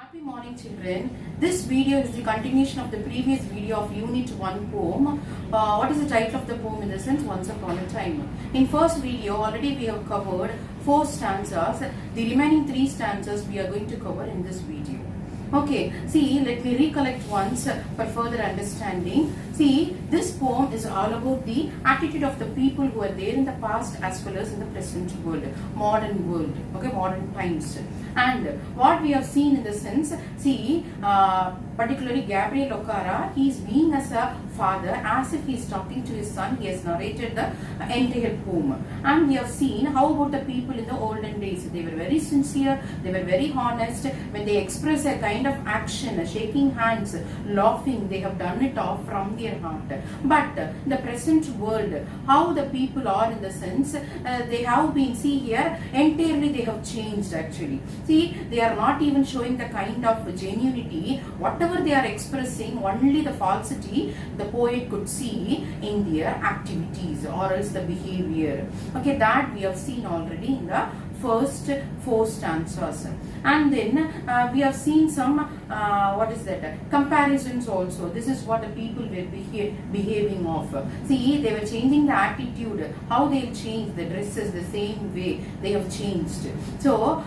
Happy morning, children. This video is the continuation of the previous video of Unit 1 poem. What is the title of the poem in the sense? Once Upon a Time. In first video, already we have covered 4 stanzas. The remaining 3 stanzas we are going to cover in this video. Okay, see, let me recollect once for further understanding. See, this poem is all about the attitude of the people who are there in the past as well as in the present world, modern world, okay, modern times. And what we have seen in the sense, see, particularly Gabriel Ocara, he is being as a father, as if he is talking to his son. He has narrated the entire poem. And we have seen how about the people in the olden days. They were very sincere, they were very honest. When they express a kind of action, shaking hands, laughing, they have done it off from their heart. But the present world, how the people are in the sense, they have been, see here, entirely they have changed actually. See, they are not even showing the kind of genuinity. Whatever they are expressing, only the falsity the poet could see in their activities or else the behavior. Okay, that we have seen already in the first 4 stanzas. And then we have seen some comparisons also. This is what the people were behaving of. See, they were changing the attitude, how they have changed, the dresses the same way they have changed. So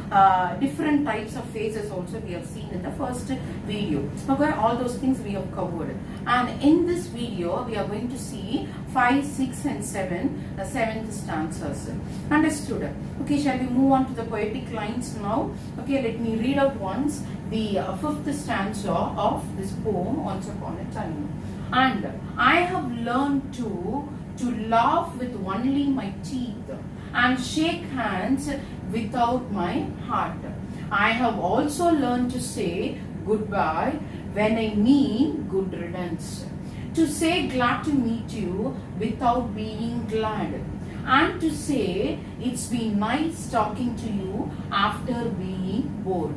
different types of faces also we have seen in the first video. Okay, all those things we have covered. And in this video we are going to see 5, 6 and 7, the 7th stanzas. Understood? Okay, shall we move on to the poetic lines now? Okay, let me read out once the 5th stanza of this poem, Once Upon a Time. And I have learned to laugh with only my teeth and shake hands without my heart. I have also learned to say goodbye when I mean good riddance. To say glad to meet you without being glad. And to say it's been nice talking to you after being bored.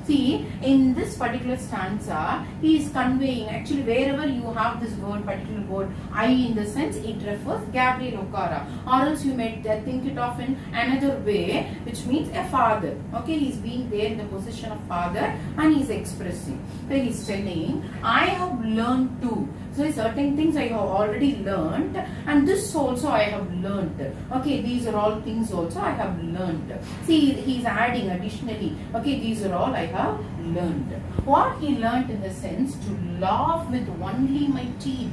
See, in this particular stanza, he is conveying, actually wherever you have this word, particular word, I in the sense, it refers Gabriel Ocara. Or else you may think it of in another way, which means a father. Okay, he is being there in the position of father and he is expressing. So he is telling, I have learned to. So certain things I have already learned, and this also I have learned. Okay, these are all things also I have learned. See, he is adding additionally. Okay, these are all I have learned. What he learned in the sense, to laugh with only my teeth.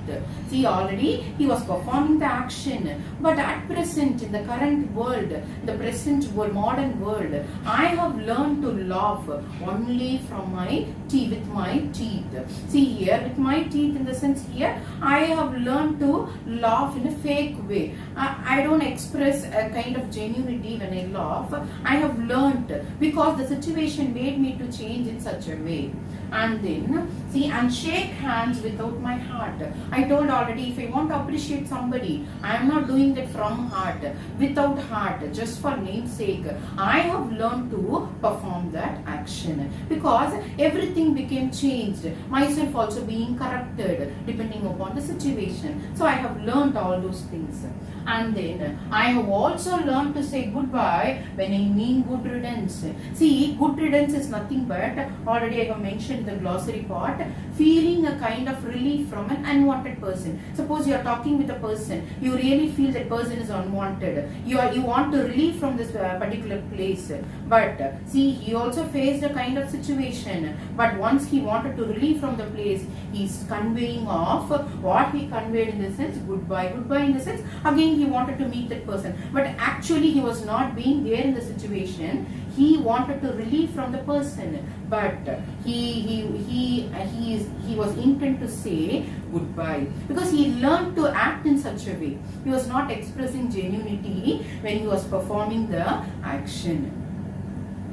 See, already he was performing the action, but at present in the current world, the present world, modern world, I have learned to laugh only from my teeth, with my teeth. See here, with my teeth in the sense here, I have learned to laugh in a fake way. I don't express a kind of genuinity when I laugh. I have learned because the situation made me to change in such a way. And then, see, and shake hands without my heart. I told already, if I want to appreciate somebody, I am not doing that from heart, without heart, just for name's sake. I have learned to perform that action because everything became changed. Myself also being corrupted depending upon the situation. So I have learned all those things. And then I have also learned to say goodbye when I mean good riddance. See, good riddance is nothing but, already I have mentioned the glossary part, feeling a kind of relief from an unwanted person. Suppose you are talking with a person, you really feel that person is unwanted. You want to relieve from this particular place. But see, he also faced a kind of situation. But once he wanted to relieve from the place, he is conveying off what he conveyed in the sense goodbye. Goodbye in the sense, again he wanted to meet that person. But actually he was not being there in the situation. He wanted to relieve from the person, but he was intent to say goodbye because he learned to act in such a way. He was not expressing genuinity when he was performing the action.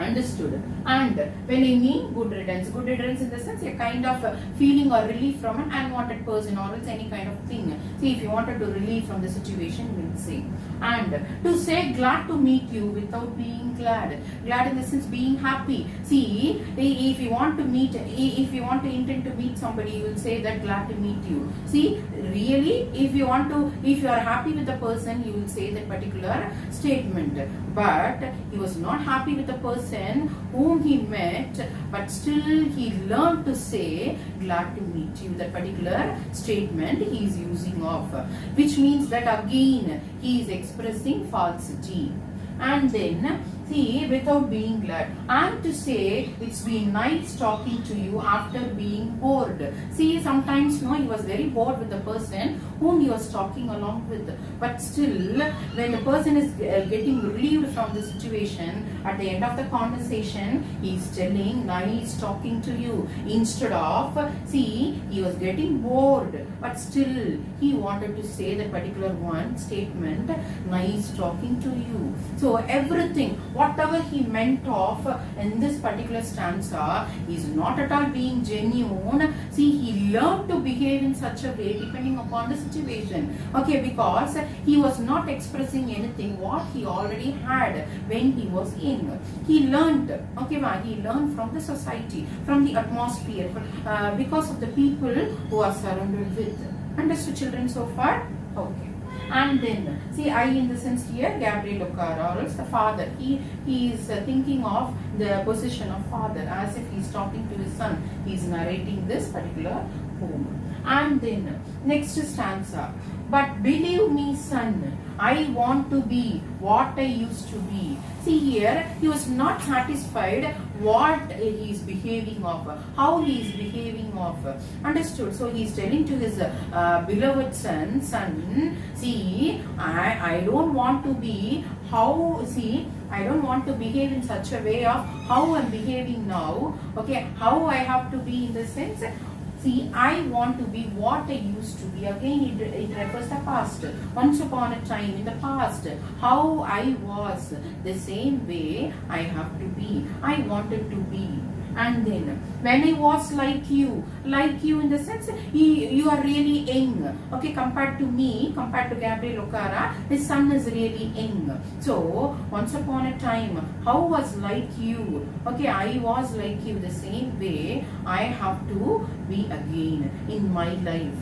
Understood? And when I mean good riddance in the sense a kind of feeling or relief from an unwanted person or else any kind of thing. See, if you wanted to relieve from the situation, we'll say. And to say glad to meet you without being glad. Glad in the sense being happy. See, if you want to meet, if you want to intend to meet somebody, you will say that glad to meet you. See, really, if you are happy with the person, you will say that particular statement. but he was not happy with the person whom he met, but still he learned to say glad to meet you. That particular statement he is using of, which means that again he is expressing falsity. And then see, without being glad, and to say it's been nice talking to you after being bored. See, sometimes no, he was very bored with the person whom he was talking along with, but still when the person is getting relieved from the situation, at the end of the conversation he is telling nice talking to you, instead of, see, he was getting bored, but still he wanted to say that particular one statement, nice talking to you. So everything, whatever he meant of in this particular stanza is not at all being genuine. See, he learned to behave in such a way depending upon the situation. Okay, because he was not expressing anything what he already had when he was young. He learned, okay, he learned from the society, from the atmosphere, because of the people who are surrounded with. Understood, children, so far? Okay. And then, see, I in the sense here, Gabriel Ocara, or else the father, he is thinking of the position of father as if he is talking to his son. He is narrating this particular poem. And then, next stanza. But believe me, son, I want to be what I used to be. See here, he was not satisfied what he is behaving of, how he is behaving of. Understood? So he is telling to his beloved son, see, I don't want to be how, see, I don't want to behave in such a way of how I'm behaving now. Okay, how I have to be in the sense, see, I want to be what I used to be. Again, it refers the past. Once upon a time in the past, how I was, the same way I have to be. I wanted to be. And then, when I was like you in the sense, you are really young. Okay, compared to me, compared to Gabriel Ocara, his son is really young. So, once upon a time, how was like you? Okay, I was like you, the same way I have to be again in my life.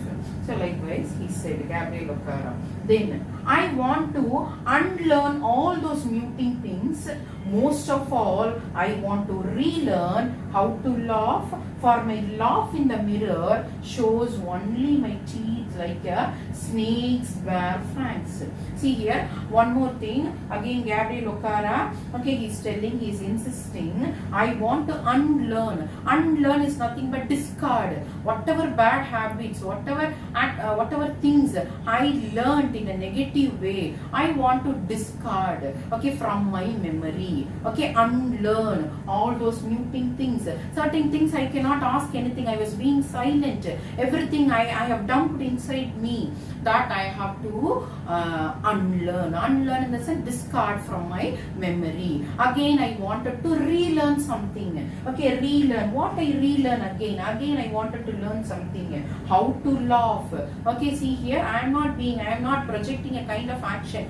So, likewise, he said, Gabriel Ocara. Then, I want to unlearn all those muting things. Most of all, I want to relearn how to laugh, for my laugh in the mirror shows only my teeth like a snake's bare fangs. See here, one more thing, again Gabriel Ocara, okay, he's telling, he's insisting, I want to unlearn. Unlearn is nothing but discard. Whatever bad habits, whatever things I learned in a negative way, I want to discard, okay, from my memory. Okay, unlearn all those muting things. Certain things I cannot ask anything. I was being silent. Everything I have dumped inside me, that I have to unlearn. Unlearn in the sense discard from my memory. Again, I wanted to relearn something. Okay, relearn. What I relearn again? Again, I wanted to learn something. How to laugh. Okay, see here, I am not projecting a kind of action,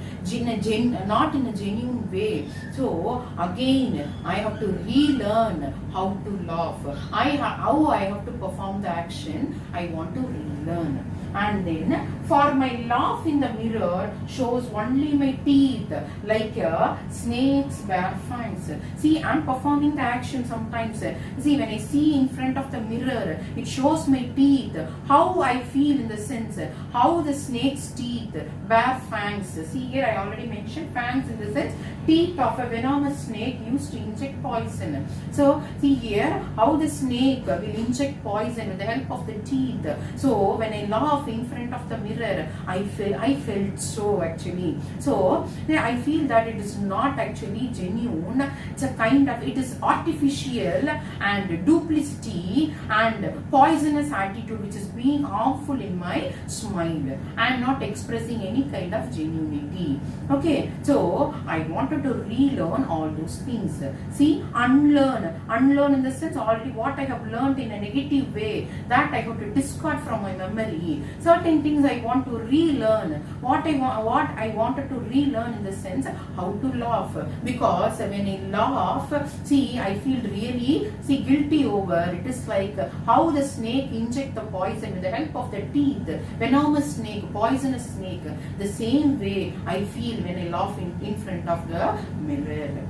not in a genuine way. So, again, I have to relearn how to laugh. How I have to perform the action, I want to relearn. And then, for my laugh in the mirror shows only my teeth like a snake's bare fangs. See, I'm performing the action sometimes. See, when I see in front of the mirror, it shows my teeth. How I feel in the sense, how the snake's teeth bare fangs. See here, I already mentioned fangs in the sense, teeth of a venomous snake used to inject poison. So, see here, how the snake will inject poison with the help of the teeth. So, when I laugh in front of the mirror, I felt so actually. So, I feel that it is not actually genuine. It's a kind of, it is artificial and duplicity and poisonous attitude which is being harmful in my smile. I am not expressing any kind of genuinity. Okay, so I wanted to relearn all those things. See, unlearn in the sense already what I have learned in a negative way, that I have to discard from my memory. Certain things I want to relearn. What I wanted to relearn in the sense how to laugh, because when I laugh, see, I feel really guilty over it. Is like how the snake inject the poison with the help of the teeth, venomous snake, poisonous snake. The same way I feel when I laugh in front of the mirror.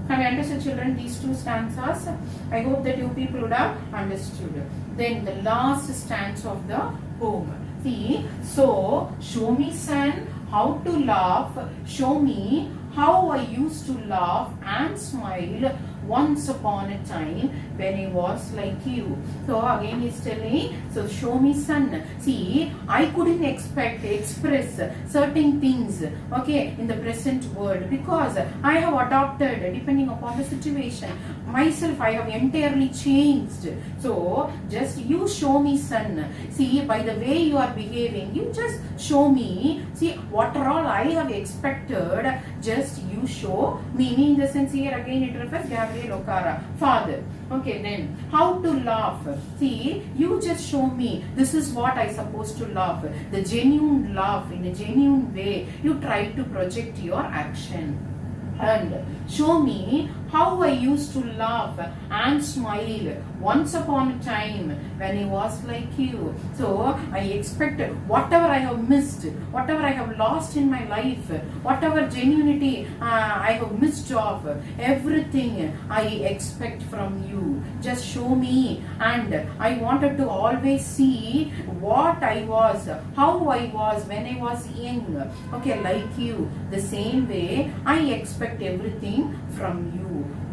Have you understood, children, these two stanzas? I hope that you people would have understood. Then the last stanza of the poem. See, so show me, son, how to laugh. Show me how I used to laugh and smile once upon a time when I was like you. So again he's telling, so show me, son. See, I couldn't express certain things, okay, in the present world, because I have adopted, depending upon the situation, myself I have entirely changed. So just you show me, son. See, by the way you are behaving, you just show me. See, what all I have expected, just you show me. In the sense here again it refers Gabriel Okara, father. Okay, then how to laugh. See, you just show me this is what I supposed to laugh. The genuine laugh in a genuine way. You try to project your action. And show me how I used to laugh and smile once upon a time when I was like you. So I expect whatever I have missed, whatever I have lost in my life, whatever genuinity I have missed of, everything I expect from you. Just show me. And I wanted to always see what I was, how I was when I was young. Okay, like you. The same way I expect everything from you.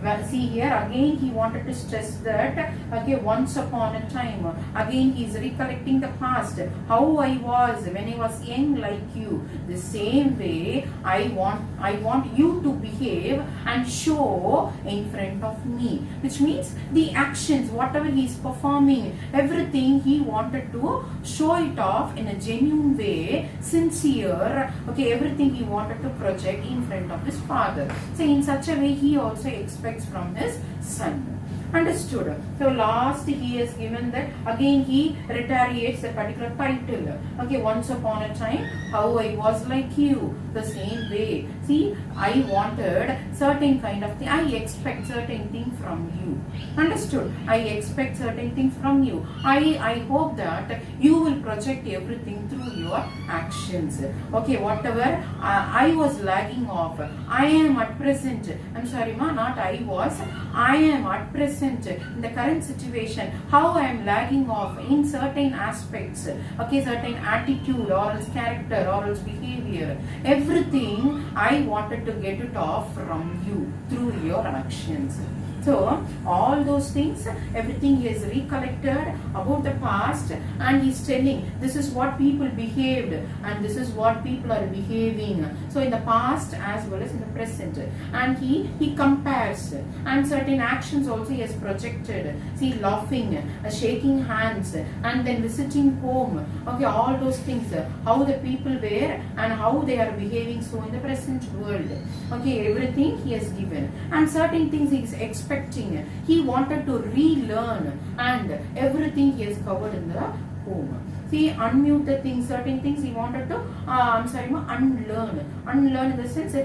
Well, see here again he wanted to stress that, okay, once upon a time. Again he is recollecting the past, how I was when I was young like you. The same way I want you to behave and show in front of me, which means the actions, whatever he is performing, everything he wanted to show it off in a genuine way, sincere. Okay, everything he wanted to project in front of his father. So in such a way he also expects from his son. Understood. So last he has given that, again he retaliates a particular title. Okay, once upon a time how I was like you. The same way. See, I wanted certain kind of thing. I expect certain thing from you. Understood? I expect certain things from you. I hope that you will project everything through your actions. Okay, whatever I was lagging off, I am at present. I'm sorry, ma, not I was. I am at present in the current situation, how I am lagging off in certain aspects, okay, certain attitude or else character or else behavior, everything I wanted to get it off from you through your actions. So all those things, everything he has recollected about the past, and he's telling this is what people behaved and this is what people are behaving. So in the past as well as in the present, and he compares, and certain actions also he has projected. See, laughing, shaking hands, and then visiting home. Okay, all those things, how the people were and how they are behaving. So in the present world, okay, everything he has given, and certain things he is expecting. He wanted to relearn, and everything he has covered in the home. See, unmute the things, certain things he wanted to, unlearn. Unlearn in the sense,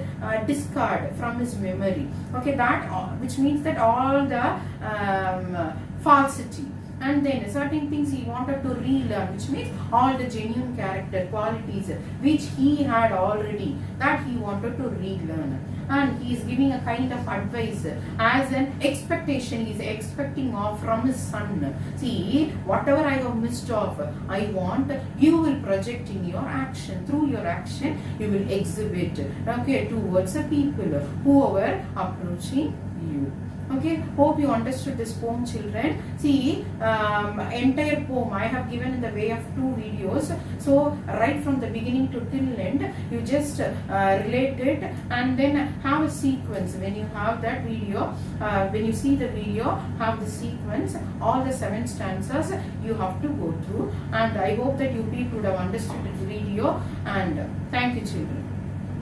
discard from his memory. Okay, that, which means that all the falsity. And then certain things he wanted to relearn, which means all the genuine character qualities which he had already, that he wanted to relearn. And he is giving a kind of advice as an expectation he is expecting of from his son. See, whatever I have missed off, I want you will project in your action. Through your action, you will exhibit, okay, towards the people who are approaching you. Okay, hope you understood this poem, children. See, entire poem I have given in the way of 2 videos. So right from the beginning to till end, you just relate it and then have a sequence. When you have that video, when you see the video, have the sequence, all the 7 stanzas you have to go through. And I hope that you people would have understood the video. And thank you, children.